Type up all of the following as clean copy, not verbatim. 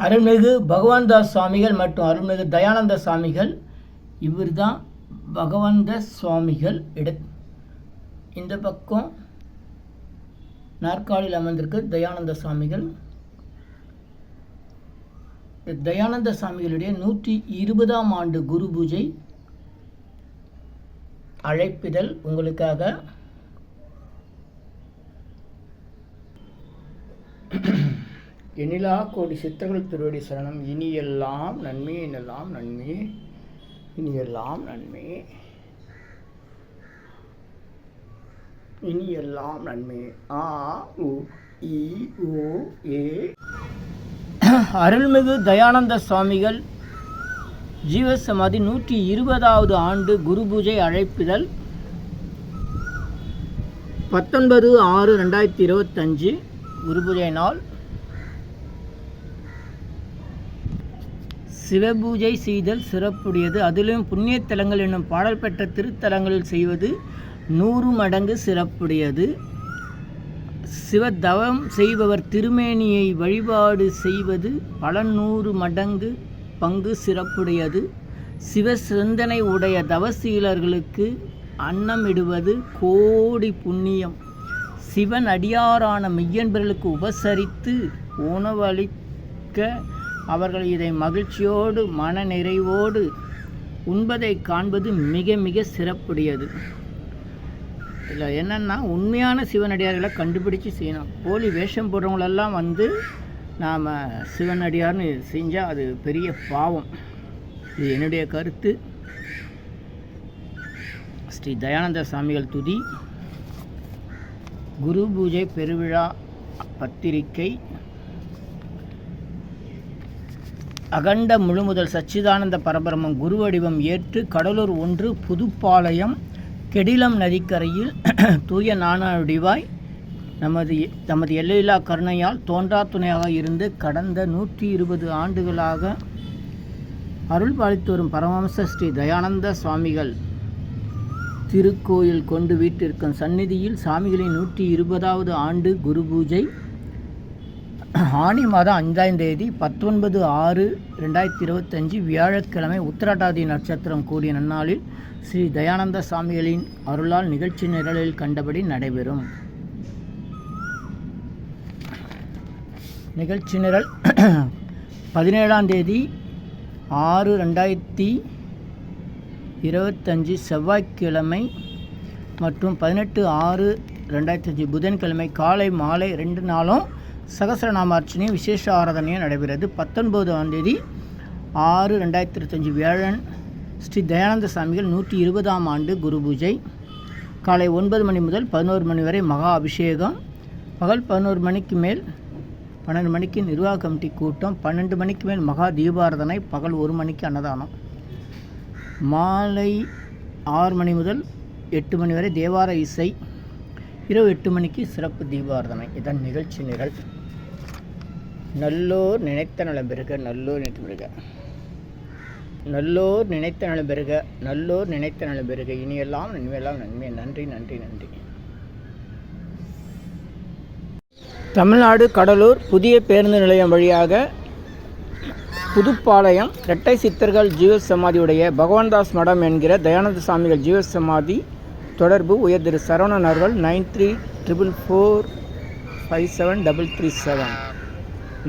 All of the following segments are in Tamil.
அருள்மிகு பகவான்தாஸ் சுவாமிகள் மற்றும் அருள்மிகு தயானந்த சுவாமிகள். இவர் தான் பகவந்த சுவாமிகள். இந்த பக்கம் நாற்காலியில் அமர்ந்திருக்கு தயானந்த சுவாமிகள். தயானந்த சுவாமிகளுடைய 120ஆம் ஆண்டு குரு பூஜை அழைப்பிதழ் உங்களுக்காக. எனிலா கோடி சித்தர்கள் திருவடி சரணம். இனியெல்லாம் நன்மை, இனியெல்லாம் நன்மை, இனியெல்லாம் நன்மை, இனியெல்லாம் நன்மை. ஆ உ இ ஓ ஏ. அருள்மிகு தயானந்த சுவாமிகள் ஜீவசமாதி 120வது ஆண்டு குரு பூஜை அழைப்பிதழ் 19/6/2025 குரு பூஜை நாள். சிவபூஜை செய்தல் சிறப்புடையது. அதிலும் புண்ணியத்தலங்கள் என்னும் பாடல் பெற்ற திருத்தலங்களில் செய்வது 100 மடங்கு சிறப்புடையது. சிவதவம் செய்பவர் திருமேனியை வழிபாடு செய்வது பல 100 மடங்கு பங்கு சிறப்புடையது. சிவ சிந்தனை உடைய தவசீலர்களுக்கு அன்னமிடுவது கோடி புண்ணியம். சிவன் அடியாரான மெய்யன்பர்களுக்கு உபசரித்து உணவளிக்க அவர்கள் இதை மகிழ்ச்சியோடு மன நிறைவோடு உண்பதை காண்பது மிக மிக சிறப்புடையது. இதில் என்னென்னா, உண்மையான சிவனடியார்களை கண்டுபிடிச்சு செய்யணும். போலி வேஷம் போடுறவங்களெல்லாம் நாம் சிவனடியார்னு செஞ்சால் அது பெரிய பாவம். இது என்னுடைய கருத்து. ஸ்ரீ தயானந்த சுவாமிகள் துதி. குரு பூஜை பெருவிழா பத்திரிகை. அகண்ட முழுமுதல் சச்சிதானந்த பரபிரம்மம் குரு வடிவம் ஏற்று கடலூர் 1 புதுப்பாளையம் கெடிலம் நதிக்கரையில் தூய நாணடிவாய் நமது எல்லையில்லா கருணையால் தோன்றா துணையாக இருந்து கடந்த 120 ஆண்டுகளாக அருள் பாலித்து வரும் பரமஹம்ச ஸ்ரீ தயானந்த சுவாமிகள் திருக்கோயில் கொண்டு வீட்டிற்கும் சந்நிதியில் சாமிகளின் 120வது ஆண்டு குரு பூஜை ஆனி மாதம் 5ஆம் தேதி 19/6/2025 வியாழக்கிழமை உத்திரட்டாதி நட்சத்திரம் கூடிய நன்னாளில் ஸ்ரீ தயானந்த சுவாமிகளின் அருளால் நிகழ்ச்சி நிரலில் கண்டபடி நடைபெறும். நிகழ்ச்சி நிரல் 17ஆம் தேதி 6/2025 செவ்வாய்க்கிழமை மற்றும் 18/6/2025 புதன்கிழமை காலை மாலை 2 நாளும் சகசரநாமார்ச்சனையும் விசேஷ ஆராதனையும் நடைபெறுகிறது. 19ஆம் தேதி 6/2025 வியாழன் ஸ்ரீ தயானந்த சுவாமிகள் 120ஆம் ஆண்டு குரு பூஜை காலை 9 மணி முதல் 11 மணி வரை மகா அபிஷேகம். பகல் 11 மணிக்கு மேல் 12 மணிக்கு நிர்வாக கமிட்டி கூட்டம். 12 மணிக்கு மேல் மகா தீபாராதனை. பகல் 1 மணிக்கு அன்னதானம். மாலை 6 மணி முதல் 8 மணி வரை தேவார இசை. இரவு 8 மணிக்கு சிறப்பு தீபாராதனை. இதன் நிகழ்ச்சி நிரல். நல்லோர் நினைத்த நலம் பெறுக, நல்லோர் நினைத்து பெறுக, நல்லோர் நினைத்த நலம் பெறுக, நல்லோர் நினைத்த நலம் பெறுக. இனியெல்லாம் நன்மையெல்லாம் நன்மை. நன்றி நன்றி நன்றி. தமிழ்நாடு கடலூர் புதிய பேருந்து நிலையம் வழியாக புதுப்பாளையம் இரட்டை சித்தர்கள் ஜீவசமாதியுடைய பகவான்தாஸ் மடம் என்கிற தயானந்த சுவாமிகள் ஜீவசமாதி தொடர்பு உயர் திரு சரவணன் அவர்கள் 9344457337.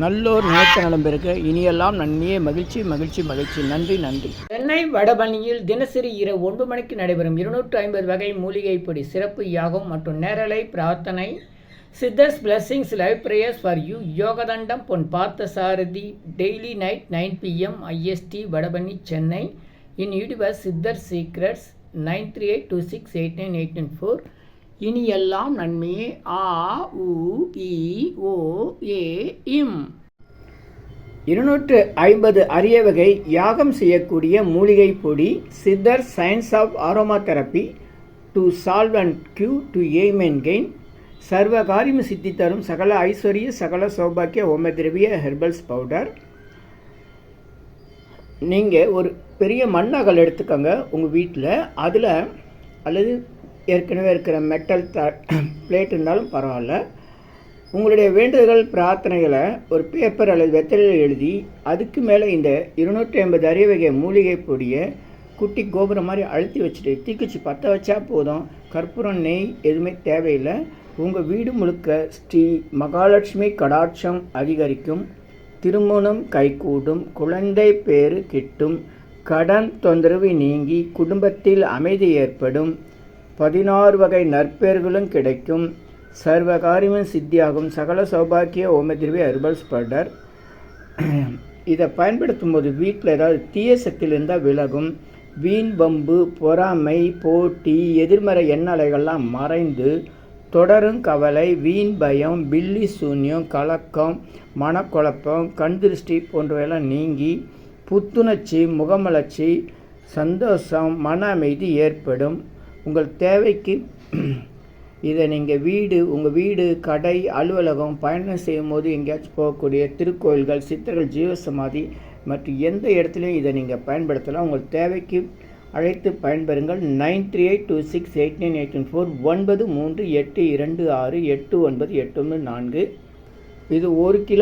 நல்லோர் நினைத்த நலம் பெறுக. இனியெல்லாம் நன்மையே. மகிழ்ச்சி மகிழ்ச்சி மகிழ்ச்சி. நன்றி நன்றி. சென்னை வடபழனியில் தினசரி இரவு 9 மணிக்கு நடைபெறும் 250 வகை மூலிகை பொடி சிறப்பு யாகம் மற்றும் நேரலை பிரார்த்தனை. Siddhars blessings live prayers for you. யோகதண்டம் Pon Partha Sarathy. Daily night 9 PM IST Vadapalani Chennai. In YouTuber Siddhar secrets 9382689894. இனியெல்லாம் நன்மையே. ஆ உ இ ஓ ஏ இம். 250 அரிய வகை யாகம் செய்யக்கூடிய மூலிகை பொடி. Siddhar science of aromatherapy to solve and cure to aim and gain. சர்வ காரியம் சித்தி தரும் சகல ஐஸ்வர்ய சகல சௌபாக்கிய ஹோமதிரவிய ஹெர்பல்ஸ் பவுடர். நீங்கள் ஒரு பெரிய மண்ணகல் எடுத்துக்கோங்க உங்கள் வீட்டில். அதில் அல்லது ஏற்கனவே இருக்கிற மெட்டல் பிளேட் இருந்தாலும் பரவாயில்ல. உங்களுடைய வேண்டுதல்கள் பிரார்த்தனைகளை ஒரு பேப்பர் அல்லது வெத்தலையில் எழுதி அதுக்கு மேலே இந்த 250 அரிய வகை மூலிகை பொடியை குட்டி கோபுரம் மாதிரி அழுத்தி வச்சுட்டு தீக்குச்சி பற்ற வச்சா போதும். கற்பூரம், நெய் எதுவுமே தேவையில்லை. உங்கள் வீடு முழுக்க ஸ்ரீ மகாலட்சுமி கடாட்சம் அதிகரிக்கும், திருமணம் கைகூடும், குழந்தை பேறு கிட்டும், கடன் தொந்தரவு நீங்கி குடும்பத்தில் அமைதி ஏற்படும், 16 வகை நற்பெயர்களும் கிடைக்கும், சர்வ காரியமும் சித்தியாகும். சகல சௌபாக்கிய ஓமதிர்வே ஹெர்பல்ஸ் பவுடர். இதை பயன்படுத்தும் போது வீட்டில் ஏதாவது தீய சக்தியில் இருந்தால் விலகும். வீண் பம்பு, பொறாமை, போட்டி, எதிர்மறை எண்ணலைகள்லாம் மறைந்து தொடரும் கவலை, வீண் பயம், பில்லி சூன்யம், கலக்கம், மனக்குழப்பம், கண் திருஷ்டி போன்றவையெல்லாம் நீங்கி புத்துணர்ச்சி, முகமலர்ச்சி, சந்தோஷம், மன அமைதி ஏற்படும். உங்கள் தேவைக்கு இதை நீங்கள் உங்கள் வீடு, கடை, அலுவலகம், பயணம் செய்யும் போது எங்கேயாச்சும் போகக்கூடிய திருக்கோயில்கள், சித்தர்கள் ஜீவசமாதி மற்றும் எந்த இடத்துலையும் இதை நீங்கள் பயன்படுத்தலாம். உங்கள் தேவைக்கு அழைத்து பயன்பெறுங்கள். 9382689814 9382268984. இது 1 கிலோ